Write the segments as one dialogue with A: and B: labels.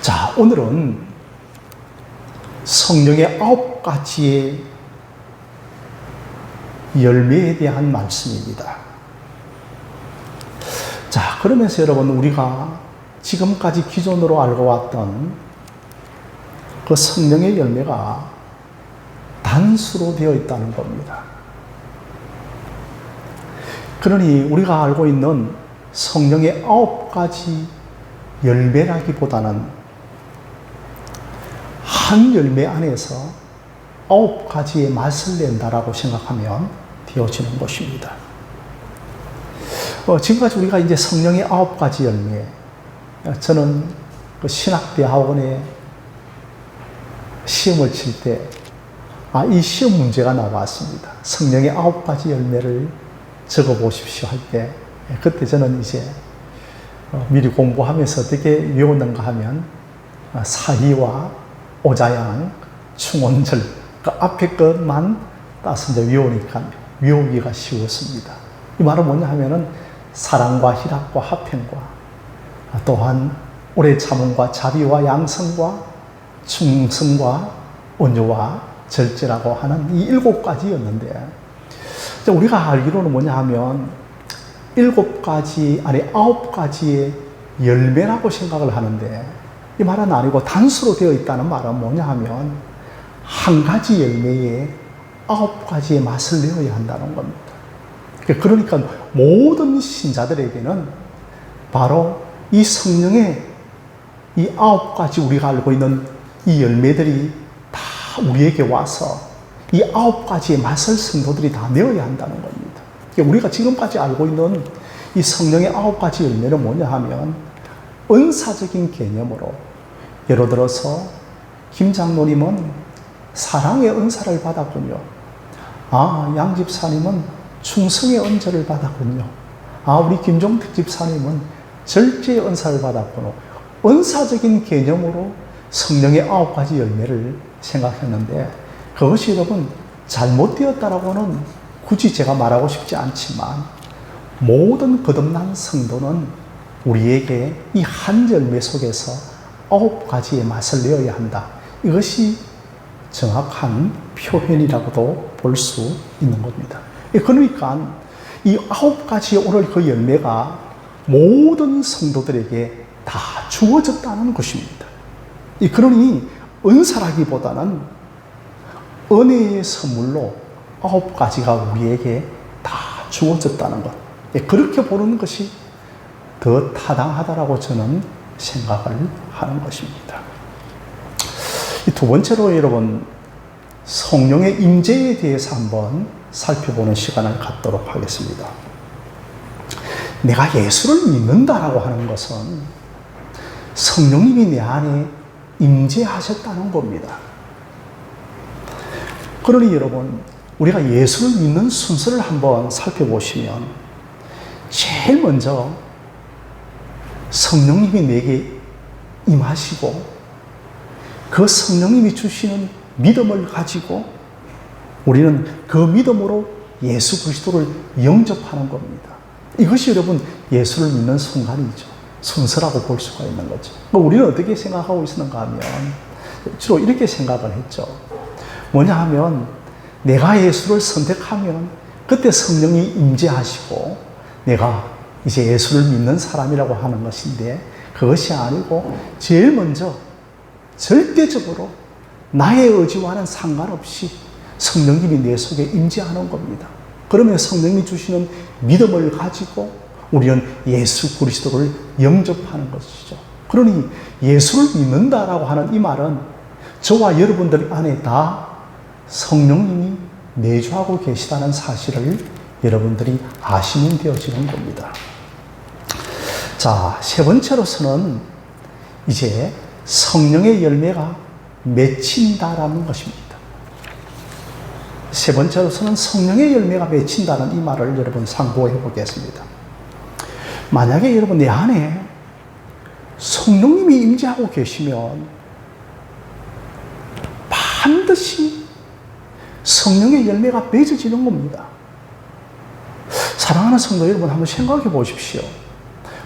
A: 자, 오늘은 성령의 9가지의 열매에 대한 말씀입니다. 자, 그러면서 여러분, 우리가 지금까지 기존으로 알고 왔던 그 성령의 열매가 단수로 되어 있다는 겁니다. 그러니 우리가 알고 있는 성령의 9가지 열매라기보다는 한 열매 안에서 9가지의 맛을 낸다라고 생각하면 되어지는 것입니다. 지금까지 우리가 이제 성령의 9가지 열매, 저는 그 신학대학원에 시험을 칠 때, 이 시험 문제가 나왔습니다. 성령의 9가지 열매를 적어 보십시오 할 때, 그때 저는 이제 미리 공부하면서 어떻게 외웠는가 하면, 사희와 오자양, 충원절, 그 앞에 것만 따서 이제 외우니까 외우기가 쉬웠습니다. 이 말은 뭐냐 하면은 사랑과 희락과 화평과 또한 오래 참음과 자비와 양성과 충성과 온유와 절제라고 하는 이 7가지였는데, 우리가 알기로는 뭐냐 하면 7가지, 아니 9가지의 열매라고 생각을 하는데, 이 말은 아니고 단수로 되어 있다는 말은 뭐냐 하면 한 가지 열매에 9가지의 맛을 내어야 한다는 겁니다. 그러니까 모든 신자들에게는 바로 이 성령의 이 9가지 우리가 알고 있는 이 열매들이 다 우리에게 와서 이 9가지의 맛을 성도들이 다 내어야 한다는 겁니다. 우리가 지금까지 알고 있는 이 성령의 9가지 열매는 뭐냐 하면 은사적인 개념으로, 예를 들어서 김 장로님은 사랑의 은사를 받았군요. 양 집사님은 충성의 은혜를 받았군요. 우리 김종택 집사님은 절제의 은사를 받았군요. 은사적인 개념으로 성령의 9가지 열매를 생각했는데, 그것이 여러분 잘못되었다라고는 굳이 제가 말하고 싶지 않지만, 모든 거듭난 성도는 우리에게 이 한 열매 속에서 9가지의 맛을 내어야 한다. 이것이 정확한 표현이라고도 볼 수 있는 겁니다. 그러니까 이 9가지의 오늘 그 열매가 모든 성도들에게 다 주어졌다는 것입니다. 그러니 은사라기보다는 은혜의 선물로 9가지가 우리에게 다 주어졌다는 것. 그렇게 보는 것이 더 타당하다라고 저는 생각을 하는 것입니다. 두 번째로 여러분, 성령의 임재에 대해서 한번 살펴보는 시간을 갖도록 하겠습니다. 내가 예수를 믿는다라고 하는 것은 성령님이 내 안에 임재하셨다는 겁니다. 그러니 여러분, 우리가 예수를 믿는 순서를 한번 살펴보시면 제일 먼저 성령님이 내게 임하시고 그 성령님이 주시는 믿음을 가지고 우리는 그 믿음으로 예수 그리스도를 영접하는 겁니다. 이것이 여러분 예수를 믿는 순간이죠. 순서라고 볼 수가 있는 거죠. 우리는 어떻게 생각하고 있었는가 하면 주로 이렇게 생각을 했죠. 뭐냐 하면 내가 예수를 선택하면 그때 성령이 임재하시고 내가 이제 예수를 믿는 사람이라고 하는 것인데, 그것이 아니고 제일 먼저 절대적으로 나의 의지와는 상관없이 성령님이 내 속에 임재하는 겁니다. 그러면 성령님이 주시는 믿음을 가지고 우리는 예수 그리스도를 영접하는 것이죠. 그러니 예수를 믿는다라고 하는 이 말은 저와 여러분들 안에 다 성령님이 내주하고 계시다는 사실을 여러분들이 아시면 되어지는 겁니다. 자, 세 번째로서는 이제 성령의 열매가 맺힌다라는 것입니다. 세 번째로서는 성령의 열매가 맺힌다는 이 말을 여러분 상고해 보겠습니다. 만약에 여러분 내 안에 성령님이 임재하고 계시면 반드시 성령의 열매가 맺어지는 겁니다. 사랑하는 성도 여러분, 한번 생각해 보십시오.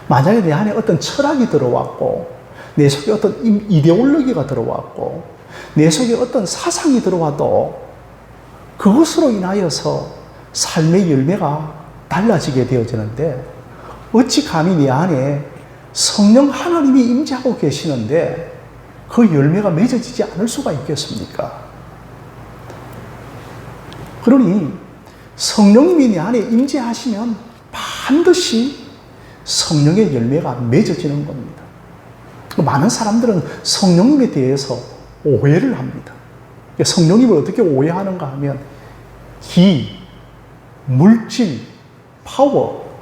A: 만약에 내 안에 어떤 철학이 들어왔고 내 속에 어떤 이데올로기가 들어왔고 내 속에 어떤 사상이 들어와도 그것으로 인하여서 삶의 열매가 달라지게 되어지는데 어찌 감히 내 안에 성령 하나님이 임재하고 계시는데 그 열매가 맺어지지 않을 수가 있겠습니까? 그러니 성령님이 내 안에 임재하시면 반드시 성령의 열매가 맺어지는 겁니다. 많은 사람들은 성령님에 대해서 오해를 합니다. 성령님을 어떻게 오해하는가 하면 기, 물질, 파워,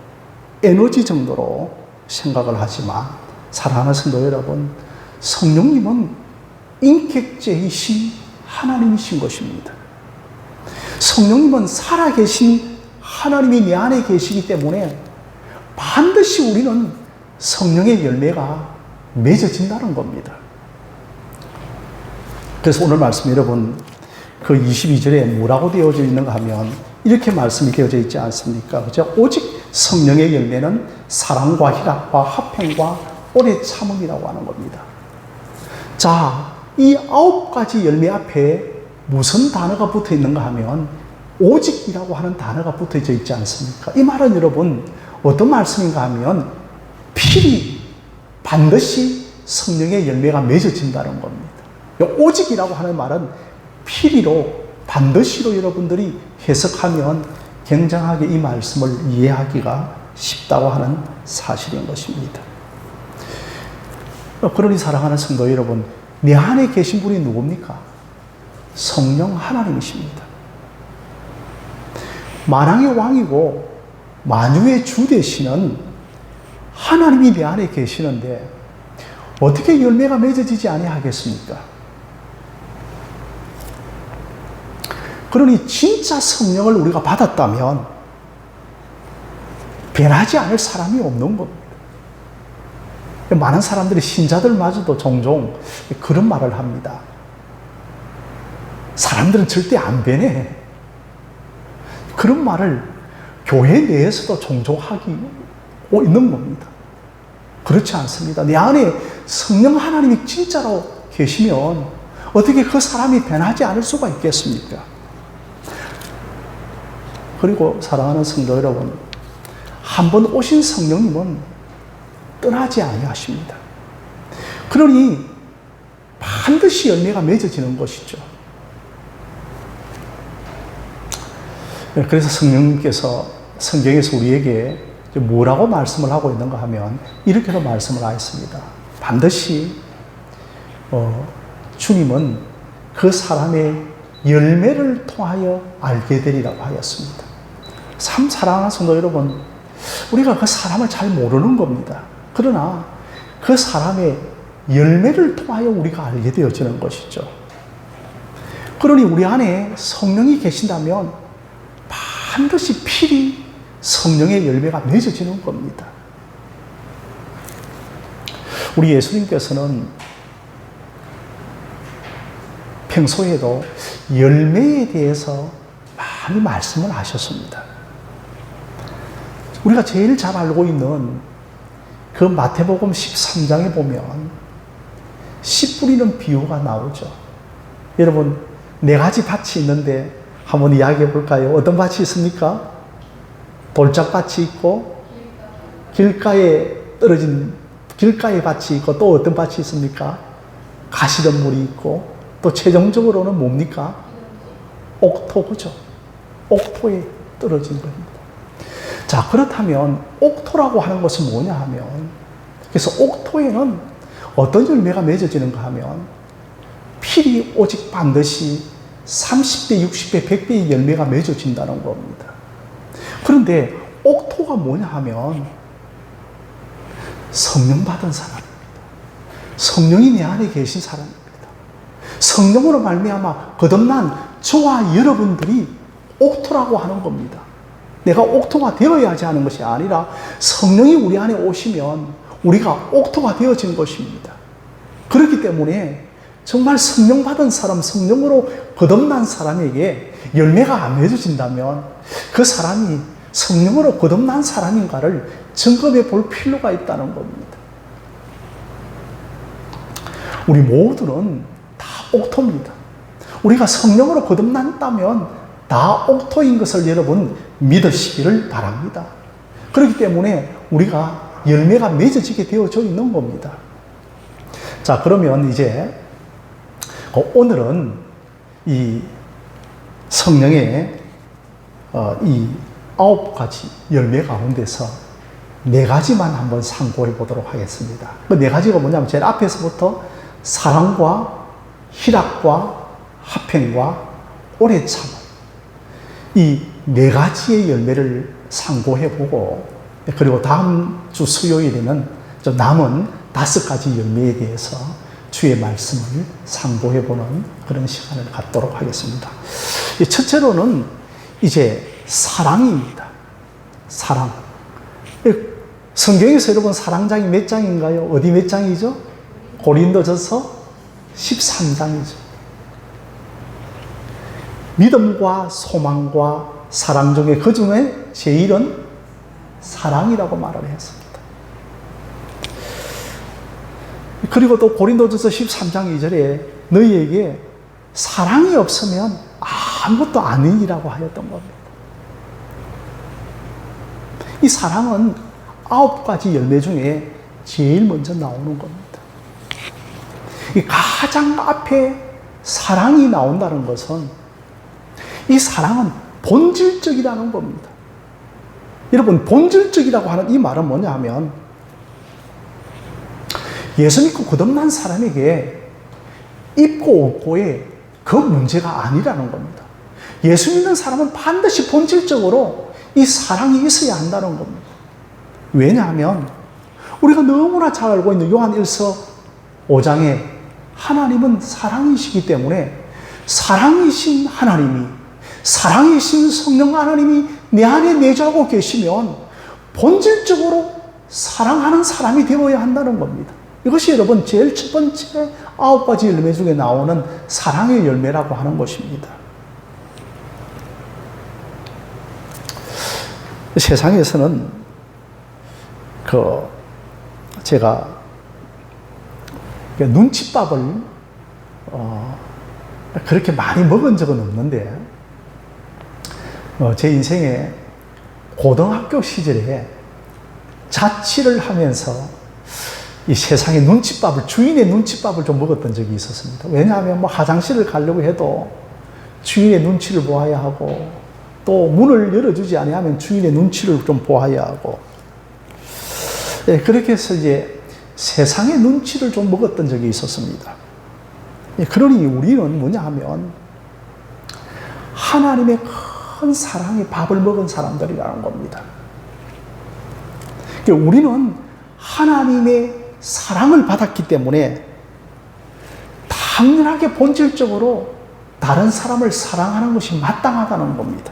A: 에너지 정도로 생각을 하지만 사랑하는 성도 여러분, 성령님은 인격체이신 하나님이신 것입니다. 성령님은 살아계신 하나님이 내 안에 계시기 때문에 반드시 우리는 성령의 열매가 맺어진다는 겁니다. 그래서 오늘 말씀 여러분 그 22절에 뭐라고 되어져 있는가 하면 이렇게 말씀이 되어져 있지 않습니까? 그죠? 오직 성령의 열매는 사랑과 희락과 화평과 오래 참음이라고 하는 겁니다. 자, 이 9가지 열매 앞에 무슨 단어가 붙어 있는가 하면 오직이라고 하는 단어가 붙어져 있지 않습니까? 이 말은 여러분 어떤 말씀인가 하면 필히 반드시 성령의 열매가 맺어진다는 겁니다. 오직이라고 하는 말은 필히로 반드시로 여러분들이 해석하면 굉장하게 이 말씀을 이해하기가 쉽다고 하는 사실인 것입니다. 그러니 사랑하는 성도 여러분, 내 안에 계신 분이 누굽니까? 성령 하나님이십니다. 만왕의 왕이고 만유의 주 되시는 하나님이 내 안에 계시는데 어떻게 열매가 맺어지지 아니하겠습니까? 그러니 진짜 성령을 우리가 받았다면 변하지 않을 사람이 없는 겁니다. 많은 사람들이 신자들마저도 종종 그런 말을 합니다. 사람들은 절대 안 변해. 그런 말을 교회 내에서도 종종 하고 있는 겁니다. 그렇지 않습니다. 내 안에 성령 하나님이 진짜로 계시면 어떻게 그 사람이 변하지 않을 수가 있겠습니까? 그리고 사랑하는 성도 여러분, 한번 오신 성령님은 떠나지 아니하십니다. 그러니 반드시 열매가 맺어지는 것이죠. 그래서 성령님께서 성경에서 우리에게 뭐라고 말씀을 하고 있는가 하면 이렇게도 말씀을 하였습니다. 반드시 주님은 그 사람의 열매를 통하여 알게 되리라고 하였습니다. 참 사랑하는 성도 여러분, 우리가 그 사람을 잘 모르는 겁니다. 그러나 그 사람의 열매를 통하여 우리가 알게 되어지는 것이죠. 그러니 우리 안에 성령이 계신다면 반드시 필히 성령의 열매가 맺어지는 겁니다. 우리 예수님께서는 평소에도 열매에 대해서 많이 말씀을 하셨습니다. 우리가 제일 잘 알고 있는 그 마태복음 13장에 보면 씨 뿌리는 비유가 나오죠. 여러분, 4가지 밭이 있는데 한번 이야기해 볼까요? 어떤 밭이 있습니까? 돌짝밭이 있고 길가에 떨어진 길가에 밭이 있고 또 어떤 밭이 있습니까? 가시덤불이 있고 또 최종적으로는 뭡니까? 옥토, 그죠? 옥토에 떨어진 겁니다. 자, 그렇다면 옥토라고 하는 것은 뭐냐 하면, 그래서 옥토에는 어떤 열매가 맺어지는가 하면 필히 오직 반드시 30배, 60배, 100배의 열매가 맺어진다는 겁니다. 그런데 옥토가 뭐냐 하면 성령 받은 사람입니다. 성령이 내 안에 계신 사람입니다. 성령으로 말미암아 거듭난 저와 여러분들이 옥토라고 하는 겁니다. 내가 옥토가 되어야지 하는 것이 아니라 성령이 우리 안에 오시면 우리가 옥토가 되어진 것입니다. 그렇기 때문에 정말 성령 받은 사람, 성령으로 거듭난 사람에게 열매가 안 맺어진다면 그 사람이 성령으로 거듭난 사람인가를 점검해 볼 필요가 있다는 겁니다. 우리 모두는 다 옥토입니다. 우리가 성령으로 거듭났다면 다 옥토인 것을 여러분 믿으시기를 바랍니다. 그렇기 때문에 우리가 열매가 맺어지게 되어져 있는 겁니다. 자, 그러면 이제 오늘은 이 성령의 이 9가지 열매 가운데서 4가지만 한번 참고해 보도록 하겠습니다. 그 4가지가 뭐냐면 제일 앞에서부터 사랑과 희락과 화평과 오래 참음, 이 4가지의 열매를 상고해 보고, 그리고 다음 주 수요일에는 좀 남은 5가지 열매에 대해서 주의 말씀을 상고해 보는 그런 시간을 갖도록 하겠습니다. 첫째로는 이제 사랑입니다. 사랑. 성경에서 여러분 사랑장이 몇 장인가요? 어디 몇 장이죠? 고린도전서 13장이죠. 믿음과 소망과 사랑 중에 그 중에 제일은 사랑이라고 말을 했습니다. 그리고 또 고린도전서 13장 2절에 너희에게 사랑이 없으면 아무것도 아니라고 하였던 겁니다. 이 사랑은 9가지 열매 중에 제일 먼저 나오는 겁니다. 이 가장 앞에 사랑이 나온다는 것은 이 사랑은 본질적이라는 겁니다. 여러분, 본질적이라고 하는 이 말은 뭐냐 하면 예수 믿고 거듭난 사람에게 있고 없고의 그 문제가 아니라는 겁니다. 예수 믿는 사람은 반드시 본질적으로 이 사랑이 있어야 한다는 겁니다. 왜냐하면 우리가 너무나 잘 알고 있는 요한 1서 5장에 하나님은 사랑이시기 때문에 사랑이신 하나님이, 사랑이신 성령 하나님이 내 안에 내주하고 계시면 본질적으로 사랑하는 사람이 되어야 한다는 겁니다. 이것이 여러분 제일 첫 번째 9가지 열매 중에 나오는 사랑의 열매라고 하는 것입니다. 세상에서는 제가 눈칫밥을 그렇게 많이 먹은 적은 없는데 제 인생에 고등학교 시절에 자취를 하면서 이 세상의 눈칫밥을, 주인의 눈칫밥을 좀 먹었던 적이 있었습니다. 왜냐하면 뭐 화장실을 가려고 해도 주인의 눈치를 보아야 하고, 또 문을 열어주지 아니하면 주인의 눈치를 좀 보아야 하고, 네, 그렇게 해서 이제 세상의 눈치를 좀 먹었던 적이 있었습니다. 그러니 우리는 뭐냐 하면 하나님의 큰 사랑의 밥을 먹은 사람들이라는 겁니다. 우리는 하나님의 사랑을 받았기 때문에 당연하게 본질적으로 다른 사람을 사랑하는 것이 마땅하다는 겁니다.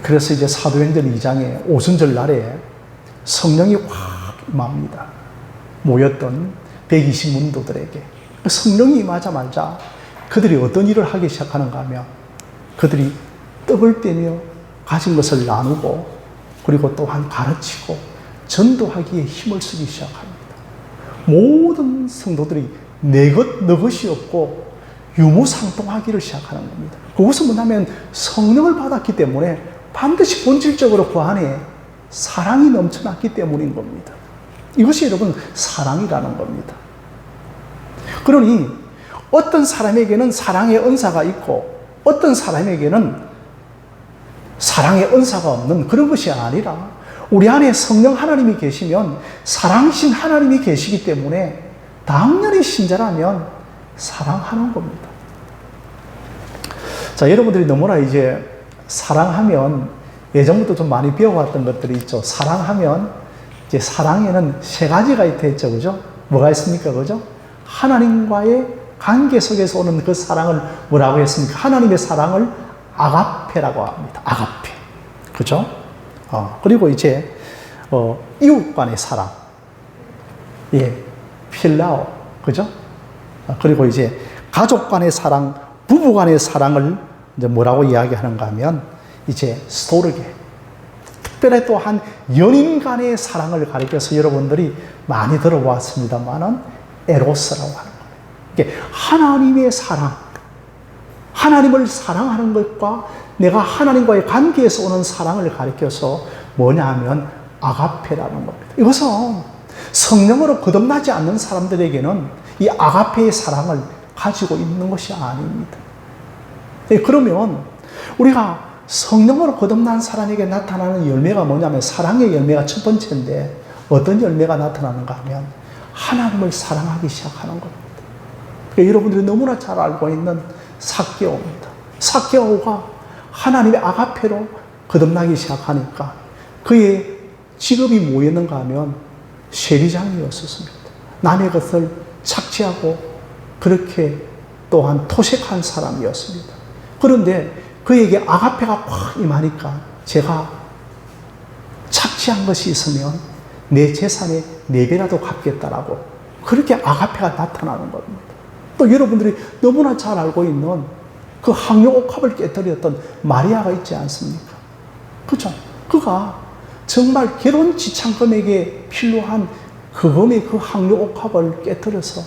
A: 그래서 이제 사도행전 2장에 오순절 날에 성령이 확 임합니다. 모였던 120문도들에게. 성령이 임하자마자 그들이 어떤 일을 하기 시작하는가 하면 그들이 떡을 떼며 가진 것을 나누고, 그리고 또한 가르치고 전도하기에 힘을 쓰기 시작합니다. 모든 성도들이 내 것, 너 것이 없고 유무상통하기를 시작하는 겁니다. 그것은 뭐냐면 성령을 받았기 때문에 반드시 본질적으로 그 안에 사랑이 넘쳐났기 때문인 겁니다. 이것이 여러분 사랑이라는 겁니다. 그러니 어떤 사람에게는 사랑의 은사가 있고 어떤 사람에게는 사랑의 은사가 없는 그런 것이 아니라 우리 안에 성령 하나님이 계시면 사랑이신 하나님이 계시기 때문에 당연히 신자라면 사랑하는 겁니다. 자, 여러분들이 너무나 이제 사랑하면 예전부터 좀 많이 배워왔던 것들이 있죠. 사랑하면 이제 사랑에는 3가지가 있다 했죠. 그죠? 뭐가 있습니까? 그죠? 하나님과의 관계 속에서 오는 그 사랑을 뭐라고 했습니까? 하나님의 사랑을 아가페라고 합니다. 아가페. 그죠? 그리고 이제, 이웃 간의 사랑. 예. 필라오. 그죠? 그리고 이제 가족 간의 사랑, 부부 간의 사랑을 이제 뭐라고 이야기하는가 하면 이제 스토르게. 특별히 또한 연인 간의 사랑을 가리켜서 여러분들이 많이 들어보았습니다만은 에로스라고 하는 거예요. 이게 하나님의 사랑, 하나님을 사랑하는 것과 내가 하나님과의 관계에서 오는 사랑을 가리켜서 뭐냐 하면 아가페라는 겁니다. 이것은 성령으로 거듭나지 않는 사람들에게는 이 아가페의 사랑을 가지고 있는 것이 아닙니다. 그러면 우리가 성령으로 거듭난 사람에게 나타나는 열매가 뭐냐면 사랑의 열매가 첫 번째인데 어떤 열매가 나타나는가 하면 하나님을 사랑하기 시작하는 겁니다. 그러니까 여러분들이 너무나 잘 알고 있는 삭개오입니다. 삭개오가 하나님의 아가페로 거듭나기 시작하니까 그의 직업이 뭐였는가 하면 세리장이었습니다. 남의 것을 착취하고 그렇게 또한 토색한 사람이었습니다. 그런데 그에게 아가페가 확 임하니까 제가 착취한 것이 있으면 내 재산의 4배라도 갚겠다라고 그렇게 아가페가 나타나는 겁니다. 또 여러분들이 너무나 잘 알고 있는 그 항려옥합을 깨뜨렸던 마리아가 있지 않습니까? 그죠? 그가 정말 결혼 지참금에게 필요한 그 금의 그 항려옥합을 깨뜨려서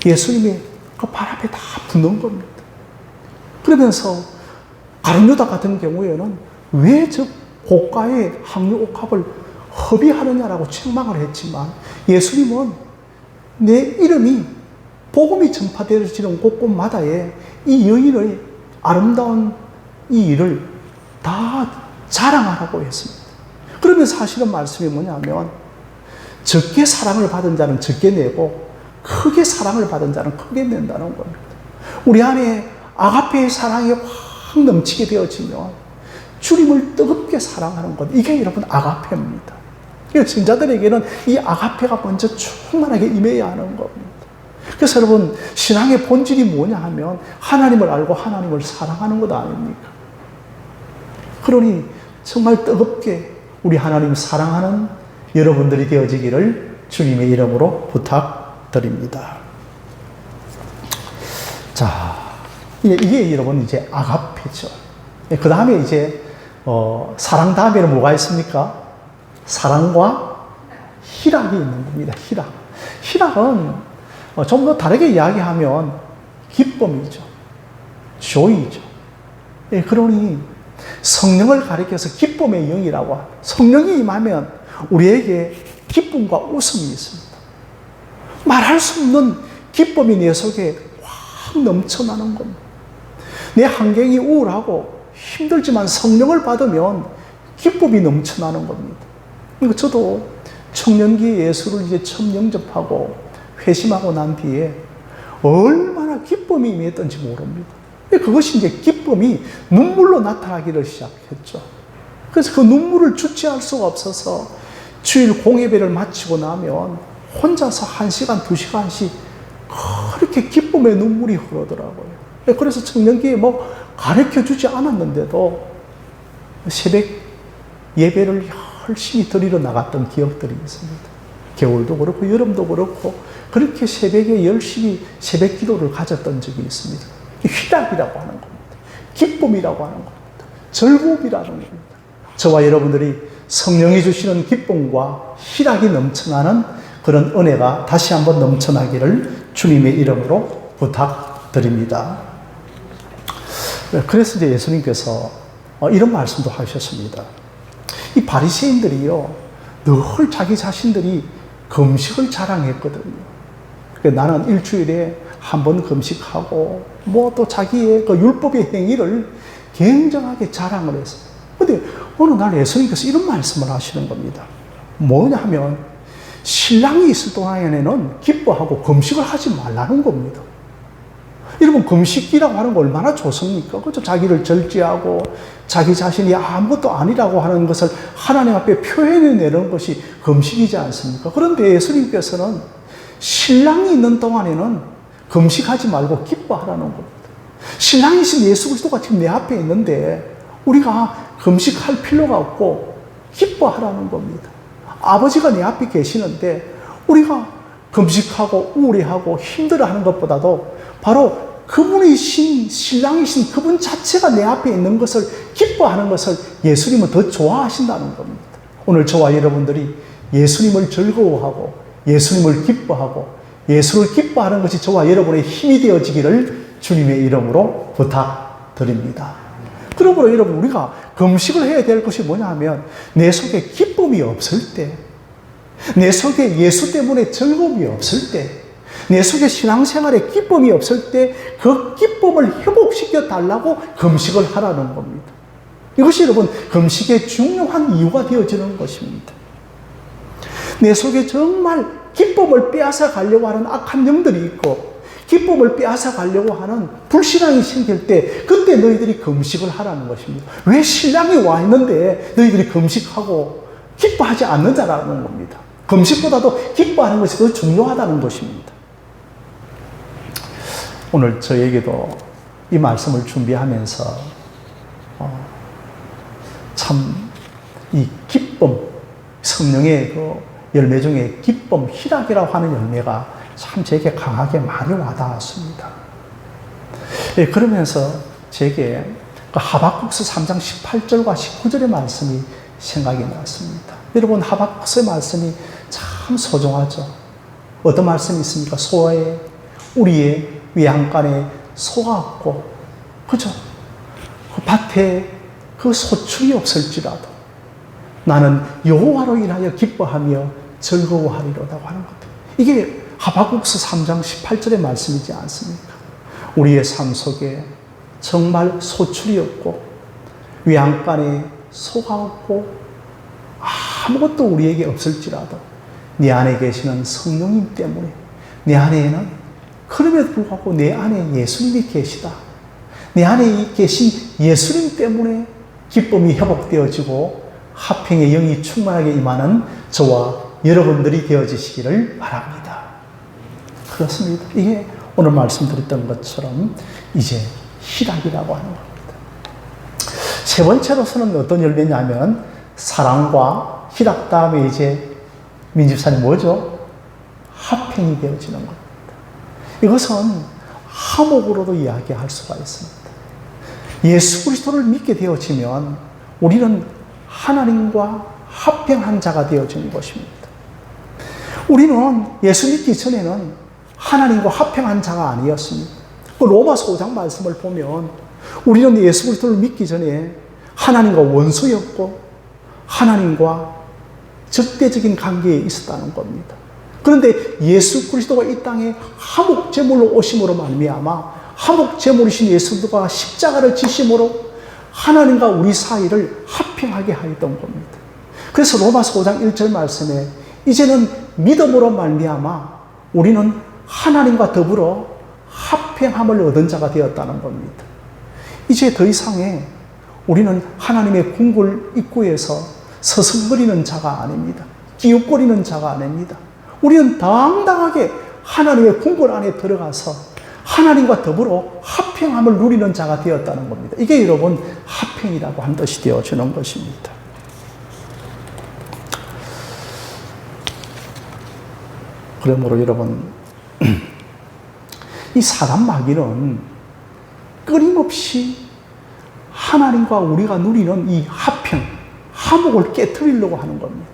A: 예수님의 그 발 앞에 다 붓는 겁니다. 그러면서 다른 유다 같은 경우에는 왜 저 고가의 항려옥합을 허비하느냐라고 책망을 했지만 예수님은 내 이름이 복음이 전파되어지는 곳곳마다에 이 여인의 아름다운 이 일을 다 자랑하라고 했습니다. 그러면 사실은 말씀이 뭐냐면 적게 사랑을 받은 자는 적게 내고 크게 사랑을 받은 자는 크게 낸다는 겁니다. 우리 안에 아가페의 사랑이 확 넘치게 되어지면 주님을 뜨겁게 사랑하는 것, 이게 여러분 아가페입니다. 신자들에게는 이 아가페가 먼저 충만하게 임해야 하는 겁니다. 그래서 여러분 신앙의 본질이 뭐냐 하면 하나님을 알고 하나님을 사랑하는 것 아닙니까? 그러니 정말 뜨겁게 우리 하나님 사랑하는 여러분들이 되어지기를 주님의 이름으로 부탁드립니다. 자, 이게 여러분 이제 아가페죠. 그 다음에 이제 사랑 다음에는 뭐가 있습니까? 사랑과 희락이 있는 겁니다. 희락은 좀 더 다르게 이야기하면 기쁨이죠. 조이죠. 그러니 성령을 가리켜서 기쁨의 영이라고 합니다. 성령이 임하면 우리에게 기쁨과 웃음이 있습니다. 말할 수 없는 기쁨이 내 속에 확 넘쳐나는 겁니다. 내 환경이 우울하고 힘들지만 성령을 받으면 기쁨이 넘쳐나는 겁니다. 그러니까 저도 청년기 예수를 이제 처음 영접하고 회심하고 난 뒤에 얼마나 기쁨이 임했던지 모릅니다. 그것이 이제 기쁨이 눈물로 나타나기를 시작했죠. 그래서 그 눈물을 주체할 수가 없어서 주일 공예배를 마치고 나면 혼자서 1시간, 2시간씩 그렇게 기쁨의 눈물이 흐르더라고요. 그래서 청년기에 뭐 가르쳐 주지 않았는데도 새벽 예배를 열심히 드리러 나갔던 기억들이 있습니다. 겨울도 그렇고 여름도 그렇고 그렇게 새벽에 열심히 새벽 기도를 가졌던 적이 있습니다. 희락이라고 하는 겁니다. 기쁨이라고 하는 겁니다. 즐거움이라는 겁니다. 저와 여러분들이 성령이 주시는 기쁨과 희락이 넘쳐나는 그런 은혜가 다시 한번 넘쳐나기를 주님의 이름으로 부탁드립니다. 그래서 이제 예수님께서 이런 말씀도 하셨습니다. 이 바리새인들이요, 늘 자기 자신들이 금식을 자랑했거든요. 그러니까 나는 일주일에 한 번 금식하고, 뭐 또 자기의 그 율법의 행위를 굉장하게 자랑을 했어요. 근데 어느 날 예수님께서 이런 말씀을 하시는 겁니다. 뭐냐 하면, 신랑이 있을 동안에는 기뻐하고 금식을 하지 말라는 겁니다. 여러분, 금식이라고 하는 거 얼마나 좋습니까? 그렇죠? 자기를 절제하고 자기 자신이 아무것도 아니라고 하는 것을 하나님 앞에 표현해내는 것이 금식이지 않습니까? 그런데 예수님께서는 신랑이 있는 동안에는 금식하지 말고 기뻐하라는 겁니다. 신랑이신 예수 그리스도가 지금 내 앞에 있는데 우리가 금식할 필요가 없고 기뻐하라는 겁니다. 아버지가 내 앞에 계시는데 우리가 금식하고 우울해하고 힘들어하는 것보다도 바로 그분이신 신랑이신 그분 자체가 내 앞에 있는 것을 기뻐하는 것을 예수님은 더 좋아하신다는 겁니다. 오늘 저와 여러분들이 예수님을 즐거워하고 예수님을 기뻐하고 예수를 기뻐하는 것이 저와 여러분의 힘이 되어지기를 주님의 이름으로 부탁드립니다. 그러므로 여러분, 우리가 금식을 해야 될 것이 뭐냐 하면, 내 속에 기쁨이 없을 때, 내 속에 예수 때문에 즐거움이 없을 때, 내 속에 신앙생활에 기쁨이 없을 때 그 기쁨을 회복시켜 달라고 금식을 하라는 겁니다. 이것이 여러분 금식의 중요한 이유가 되어지는 것입니다. 내 속에 정말 기쁨을 빼앗아 가려고 하는 악한 영들이 있고 기쁨을 빼앗아 가려고 하는 불신앙이 생길 때, 그때 너희들이 금식을 하라는 것입니다. 왜 신랑이 와 있는데 너희들이 금식하고 기뻐하지 않는다라는 겁니다. 금식보다도 기뻐하는 것이 더 중요하다는 것입니다. 오늘 저에게도 이 말씀을 준비하면서 참 이 기쁨, 성령의 그 열매 중에 기쁨, 희락이라고 하는 열매가 참 제게 강하게 많이 와닿았습니다. 예, 그러면서 제게 그 하박국서 3장 18절과 19절의 말씀이 생각이 났습니다. 여러분, 하박국서의 말씀이 참 소중하죠. 어떤 말씀이 있습니까? 소에 우리의 외양간에 소가 없고, 그죠? 그 밭에 그 소출이 없을지라도 나는 여호와로 인하여 기뻐하며 즐거워하리로다고 하는 것. 이게 하박국서 3장 18절의 말씀이지 않습니까? 우리의 삶 속에 정말 소출이 없고 외양간에 소가 없고 아무것도 우리에게 없을지라도 내 안에 계시는 성령님 때문에, 내 안에는 그럼에도 불구하고 내 안에 예수님이 계시다, 내 안에 계신 예수님 때문에 기쁨이 회복되어지고 화평의 영이 충만하게 임하는 저와 여러분들이 되어지시기를 바랍니다. 그렇습니다. 이게 오늘 말씀드렸던 것처럼 이제 희락이라고 하는 겁니다. 세 번째로서는 어떤 열매냐면, 사랑과 희락 다음에 이제 민집사님 뭐죠? 화평이 되어지는 겁니다. 이것은 화목으로도 이야기할 수가 있습니다. 예수 그리스도를 믿게 되어지면 우리는 하나님과 화평한 자가 되어지는 것입니다. 우리는 예수 믿기 전에는 하나님과 화평한 자가 아니었습니다. 그 로마서 5장 말씀을 보면 우리는 예수 그리스도를 믿기 전에 하나님과 원수였고 하나님과 적대적인 관계에 있었다는 겁니다. 그런데 예수 그리스도가 이 땅에 화목 제물로 오심으로 말미암아 화목 제물이신 예수 그리스도가 십자가를 지심으로 하나님과 우리 사이를 화평하게 하였던 겁니다. 그래서 로마서 5장 1절 말씀에 이제는 믿음으로 말미암아 우리는 하나님과 더불어 화평함을 얻은 자가 되었다는 겁니다. 이제 더 이상의 우리는 하나님의 궁궐 입구에서 서성거리는 자가 아닙니다. 끼웃거리는 자가 아닙니다. 우리는 당당하게 하나님의 궁궐 안에 들어가서 하나님과 더불어 화평함을 누리는 자가 되었다는 겁니다. 이게 여러분 화평이라고 한 뜻이 되어주는 것입니다. 그러므로 여러분, 이 사단 마귀는 끊임없이 하나님과 우리가 누리는 이 화평, 화목을 깨트리려고 하는 겁니다.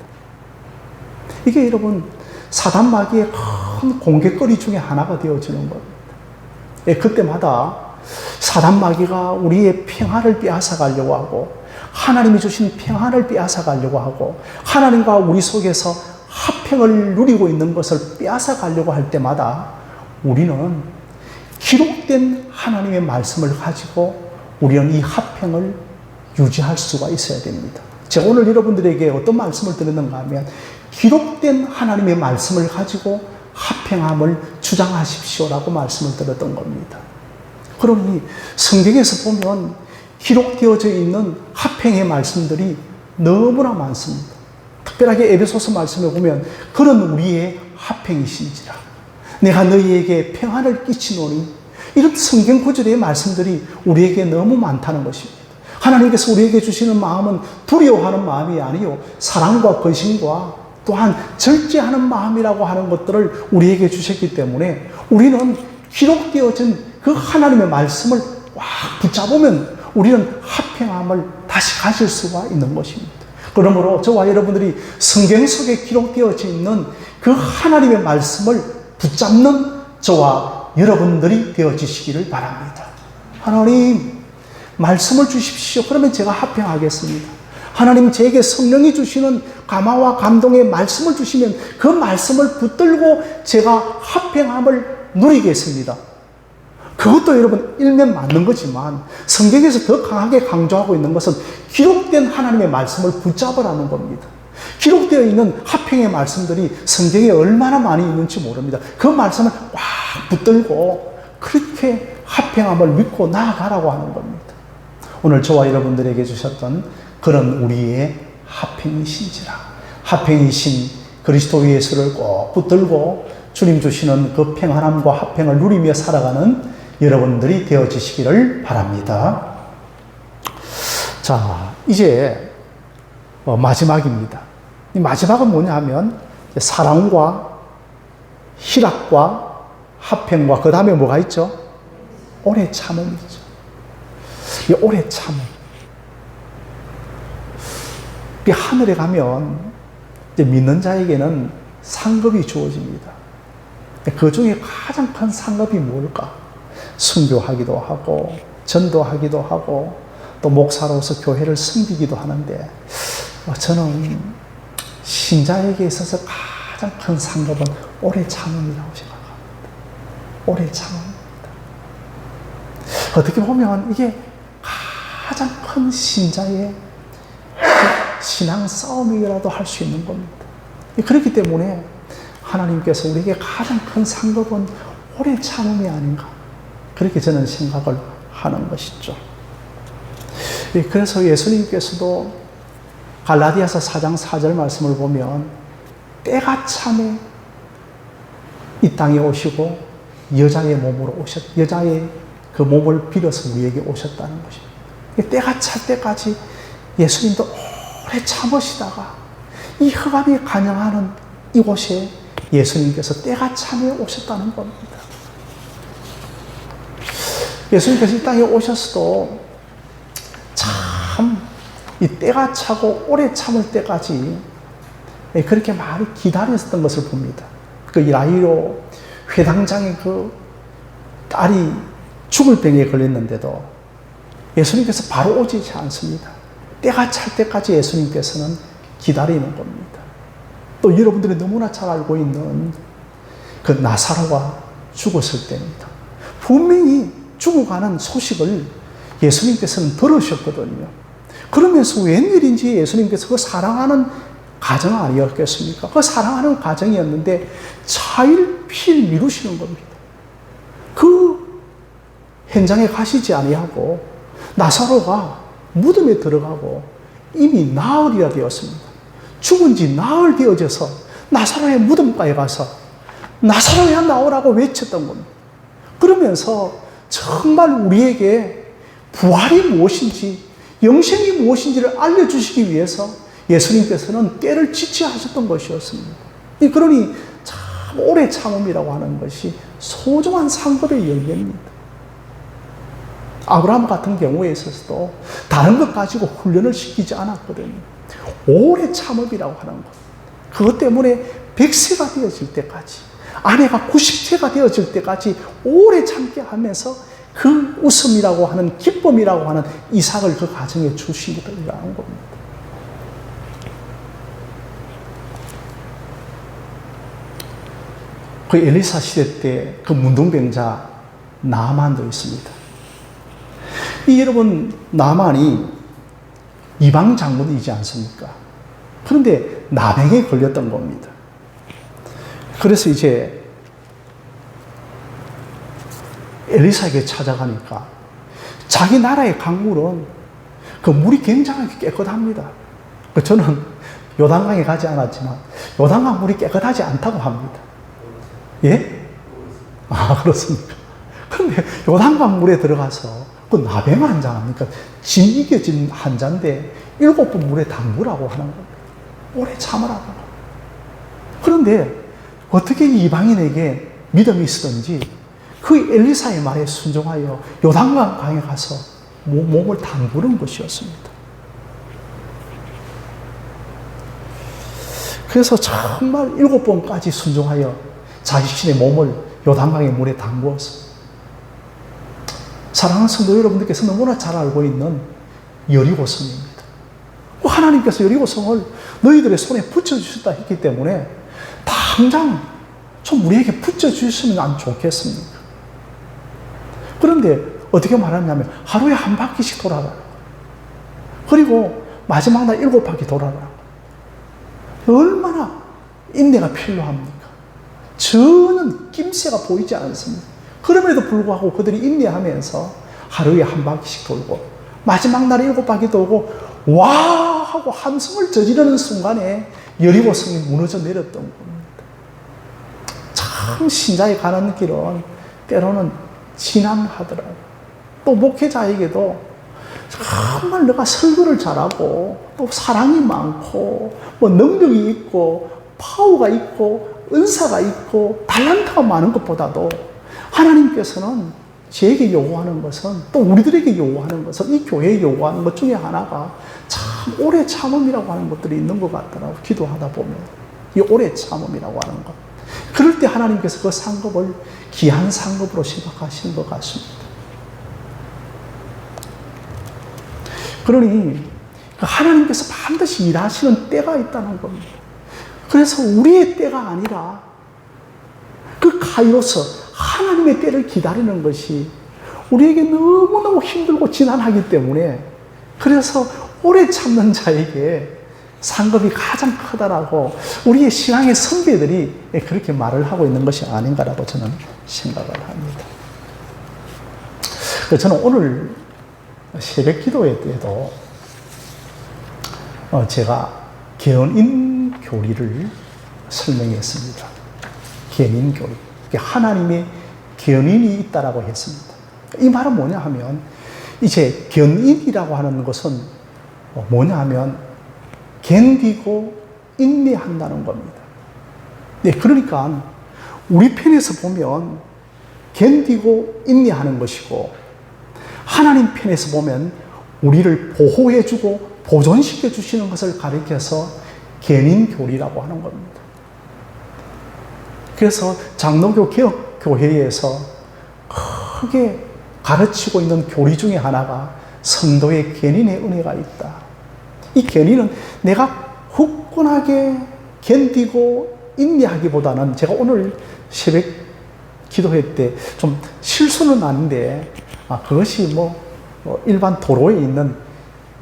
A: 이게 여러분 사단 마귀의 큰 공격거리 중에 하나가 되어지는 겁니다. 예, 그때마다 사단 마귀가 우리의 평안을 빼앗아 가려고 하고 하나님이 주신 평안을 빼앗아 가려고 하고 하나님과 우리 속에서 화평을 누리고 있는 것을 빼앗아 가려고 할 때마다 우리는 기록된 하나님의 말씀을 가지고 우리는 이 화평을 유지할 수가 있어야 됩니다. 제가 오늘 여러분들에게 어떤 말씀을 드렸는가 하면 기록된 하나님의 말씀을 가지고 화평함을 주장하십시오라고 말씀을 드렸던 겁니다. 그러니 성경에서 보면 기록되어져 있는 화평의 말씀들이 너무나 많습니다. 특별하게 에베소서 말씀에 보면 그런 우리의 화평이신지라 내가 너희에게 평안을 끼치노니, 이런 성경 구절의 말씀들이 우리에게 너무 많다는 것입니다. 하나님께서 우리에게 주시는 마음은 두려워하는 마음이 아니요 사랑과 거신과 또한 절제하는 마음이라고 하는 것들을 우리에게 주셨기 때문에 우리는 기록되어진 그 하나님의 말씀을 꽉 붙잡으면 우리는 화평함을 다시 가질 수가 있는 것입니다. 그러므로 저와 여러분들이 성경 속에 기록되어져 있는 그 하나님의 말씀을 붙잡는 저와 여러분들이 되어지시기를 바랍니다. 하나님, 말씀을 주십시오. 그러면 제가 합행하겠습니다. 하나님, 제게 성령이 주시는 감화와 감동의 말씀을 주시면 그 말씀을 붙들고 제가 합행함을 누리겠습니다. 그것도 여러분 일면 맞는 거지만 성경에서 더 강하게 강조하고 있는 것은 기록된 하나님의 말씀을 붙잡으라는 겁니다. 기록되어 있는 합행의 말씀들이 성경에 얼마나 많이 있는지 모릅니다. 그 말씀을 꽉 붙들고 그렇게 합행함을 믿고 나아가라고 하는 겁니다. 오늘 저와 여러분들에게 주셨던 그런 우리의 합행이신지라, 합행이신 그리스도 예수를 꼭 붙들고 주님 주시는 그 평안함과 합행을 누리며 살아가는 여러분들이 되어지시기를 바랍니다. 자, 이제 마지막입니다. 이 마지막은 뭐냐 하면 사랑과 희락과 합행과 그 다음에 뭐가 있죠? 오래 참음이 있죠. 이 오래 참음. 이 하늘에 가면 이제 믿는 자에게는 상급이 주어집니다. 그 중에 가장 큰 상급이 뭘까? 순교하기도 하고 전도하기도 하고 또 목사로서 교회를 섬기기도 하는데 저는 신자에게 있어서 가장 큰 상급은 오래 참음이라고 생각합니다. 오래 참음입니다. 어떻게 보면 이게 가장 큰 신자의 신앙 싸움이라도 할 수 있는 겁니다. 그렇기 때문에 하나님께서 우리에게 가장 큰 상급은 오래 참음이 아닌가, 그렇게 저는 생각을 하는 것이죠. 그래서 예수님께서도 갈라디아서 4장 4절 말씀을 보면 때가 참에 이 땅에 오시고 여자의 몸으로 여자의 그 몸을 빌어서 우리에게 오셨다는 것입니다. 때가 찰 때까지 예수님도 오래 참으시다가 이 흑암이 간영하는 이곳에 예수님께서 때가 참에 오셨다는 겁니다. 예수님께서 이 땅에 오셨어도 참 이 때가 차고 오래 참을 때까지 그렇게 많이 기다렸던 것을 봅니다. 그 야이로 회당장의 그 딸이 죽을 병에 걸렸는데도 예수님께서 바로 오지 않습니다. 때가 찰 때까지 예수님께서는 기다리는 겁니다. 또 여러분들이 너무나 잘 알고 있는 그 나사로가 죽었을 때입니다. 분명히 죽어가는 소식을 예수님께서는 들으셨거든요. 그러면서 웬일인지 예수님께서 그 사랑하는 가정 아니었겠습니까? 그 사랑하는 가정이었는데 차일피일 미루시는 겁니다. 그 현장에 가시지 아니하고 나사로가 무덤에 들어가고 이미 나흘이라 되었습니다. 죽은 지 나흘 되어져서 나사로의 무덤가에 가서 나사로야 나오라고 외쳤던 겁니다. 그러면서 정말 우리에게 부활이 무엇인지 영생이 무엇인지를 알려주시기 위해서 예수님께서는 때를 지체하셨던 것이었습니다. 그러니 참 오래 참음이라고 하는 것이 소중한 상급의 열매입니다. 아브라함 같은 경우에 있어서도 다른 것 가지고 훈련을 시키지 않았거든요. 오래 참음이라고 하는 것. 그것 때문에 100세가 되어질 때까지, 아내가 90세가 되어질 때까지 오래 참게 하면서 그 웃음이라고 하는, 기쁨이라고 하는 이삭을 그 가정에 주시기라는 겁니다. 그 엘리사 시대 때 그 문둥병자 나만도 있습니다. 이 여러분, 나만이 이방 장군이지 않습니까? 그런데 나병에 걸렸던 겁니다. 그래서 이제 엘리사에게 찾아가니까 자기 나라의 강물은 그 물이 굉장히 깨끗합니다. 저는 요단강에 가지 않았지만 요단강 물이 깨끗하지 않다고 합니다. 예? 아, 그렇습니까? 그런데 요단강 물에 들어가서 그 나병 환자 합니까? 진 이겨진 환자인데 7번 물에 담그라고 하는 겁니다. 오래 참으라고. 그런데 어떻게 이방인에게 믿음이 있었던지 그 엘리사의 말에 순종하여 요단강 강에 가서 몸을 담그는 것이었습니다. 그래서 정말 7번까지 순종하여 자신의 몸을 요단강의 물에 담그었습니다. 사랑하는 성도 여러분들께서 너무나 잘 알고 있는 여리고성입니다. 하나님께서 여리고성을 너희들의 손에 붙여주셨다 했기 때문에 당장 좀 우리에게 붙여주시면 안 좋겠습니까? 그런데 어떻게 말하냐면 하루에 한 바퀴씩 돌아라. 그리고 마지막 날 7바퀴 돌아라. 얼마나 인내가 필요합니까? 저는 낌새가 보이지 않습니다. 그럼에도 불구하고 그들이 인내하면서 하루에 한 바퀴씩 돌고 마지막 날에 7바퀴 돌고 와 하고 함성을 저지르는 순간에 여리고성이 무너져 내렸던 겁니다. 참 신자에 가는 길은 때로는 지난하더라고요. 또 목회자에게도 정말 내가 설교를 잘하고 또 사랑이 많고 뭐 능력이 있고 파워가 있고 은사가 있고 달란트가 많은 것보다도 하나님께서는 저에게 요구하는 것은 또 우리들에게 요구하는 것은 이 교회에 요구하는 것 중에 하나가 참 오래 참음이라고 하는 것들이 있는 것 같더라고요. 기도하다 보면 이 오래 참음이라고 하는 것. 그럴 때 하나님께서 그 상급을 귀한 상급으로 생각하시는 것 같습니다. 그러니 하나님께서 반드시 일하시는 때가 있다는 겁니다. 그래서 우리의 때가 아니라 그 카이로스 하나님의 때를 기다리는 것이 우리에게 너무너무 힘들고 지난하기 때문에 그래서 오래 참는 자에게 상급이 가장 크다라고 우리의 신앙의 선배들이 그렇게 말을 하고 있는 것이 아닌가라고 저는 생각을 합니다. 저는 오늘 새벽 기도회 때도 제가 견인 교리를 설명했습니다. 견인 교리. 하나님의 견인이 있다라고 했습니다. 이 말은 뭐냐 하면 이제 견인이라고 하는 것은 뭐냐 하면 견디고 인내한다는 겁니다. 네, 그러니까 우리 편에서 보면 견디고 인내하는 것이고 하나님 편에서 보면 우리를 보호해주고 보존시켜 주시는 것을 가리켜서 견인교리라고 하는 겁니다. 그래서 장로교 개혁교회에서 크게 가르치고 있는 교리 중에 하나가 성도의 견인의 은혜가 있다. 이 견인은 내가 굳건하게 견디고 인내하기보다는 제가 오늘 새벽 기도회 때 좀 실수는 아닌데 그것이 일반 도로에 있는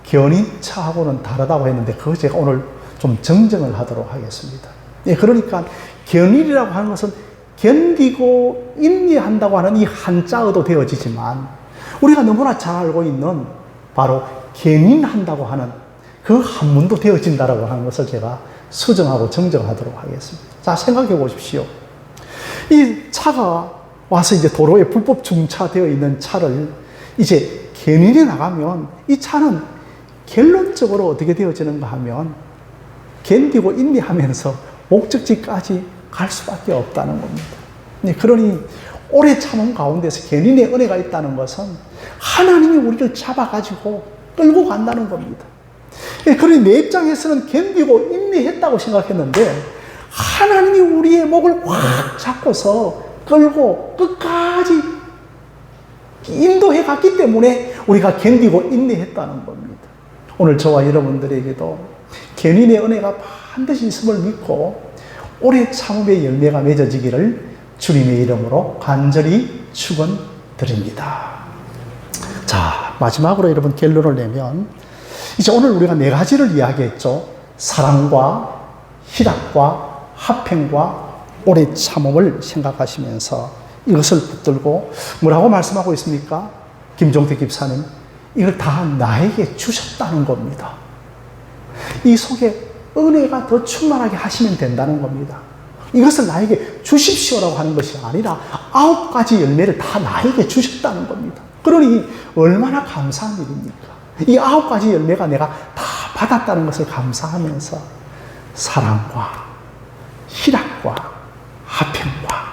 A: 견인차하고는 다르다고 했는데 그거 제가 오늘 좀 정정을 하도록 하겠습니다. 예, 그러니까 견인이라고 하는 것은 견디고 인내한다고 하는 이 한자어도 되어지지만 우리가 너무나 잘 알고 있는 바로 견인한다고 하는 그 한문도 되어진다라고 하는 것을 제가 수정하고 정정하도록 하겠습니다. 자, 생각해 보십시오. 이 차가 와서 이제 도로에 불법 중차되어 있는 차를 이제 견인해 나가면 이 차는 결론적으로 어떻게 되어지는가 하면 견디고 인내하면서 목적지까지 갈 수밖에 없다는 겁니다. 네, 그러니 오래 참은 가운데서 견인의 은혜가 있다는 것은 하나님이 우리를 잡아가지고 끌고 간다는 겁니다. 네, 그러니 내 입장에서는 견디고 인내했다고 생각했는데 하나님이 우리의 목을 확 잡고서 끌고 끝까지 인도해 갔기 때문에 우리가 견디고 인내했다는 겁니다. 오늘 저와 여러분들에게도 견인의 은혜가 반드시 있음을 믿고 오래 참음의 열매가 맺어지기를 주님의 이름으로 간절히 축원드립니다. 자, 마지막으로 여러분 결론을 내면 이제 오늘 우리가 4가지를 이야기했죠. 사랑과 희락과 화평과 오래 참음을 생각하시면서 이것을 붙들고 뭐라고 말씀하고 있습니까? 김종택 집사님, 이걸 다 나에게 주셨다는 겁니다. 이 속에 은혜가 더 충만하게 하시면 된다는 겁니다. 이것을 나에게 주십시오라고 하는 것이 아니라 9가지 열매를 다 나에게 주셨다는 겁니다. 그러니 얼마나 감사한 일입니까? 이 9가지 열매가 내가 다 받았다는 것을 감사하면서 사랑과 희락과 화평과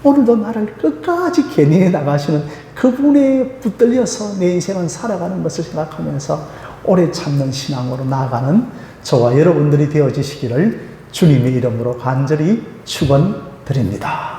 A: 오늘도 나를 끝까지 견인해 나가시는 그분에 붙들려서 내 인생은 살아가는 것을 생각하면서 오래 참는 신앙으로 나아가는 저와 여러분들이 되어지시기를 주님의 이름으로 간절히 축원드립니다.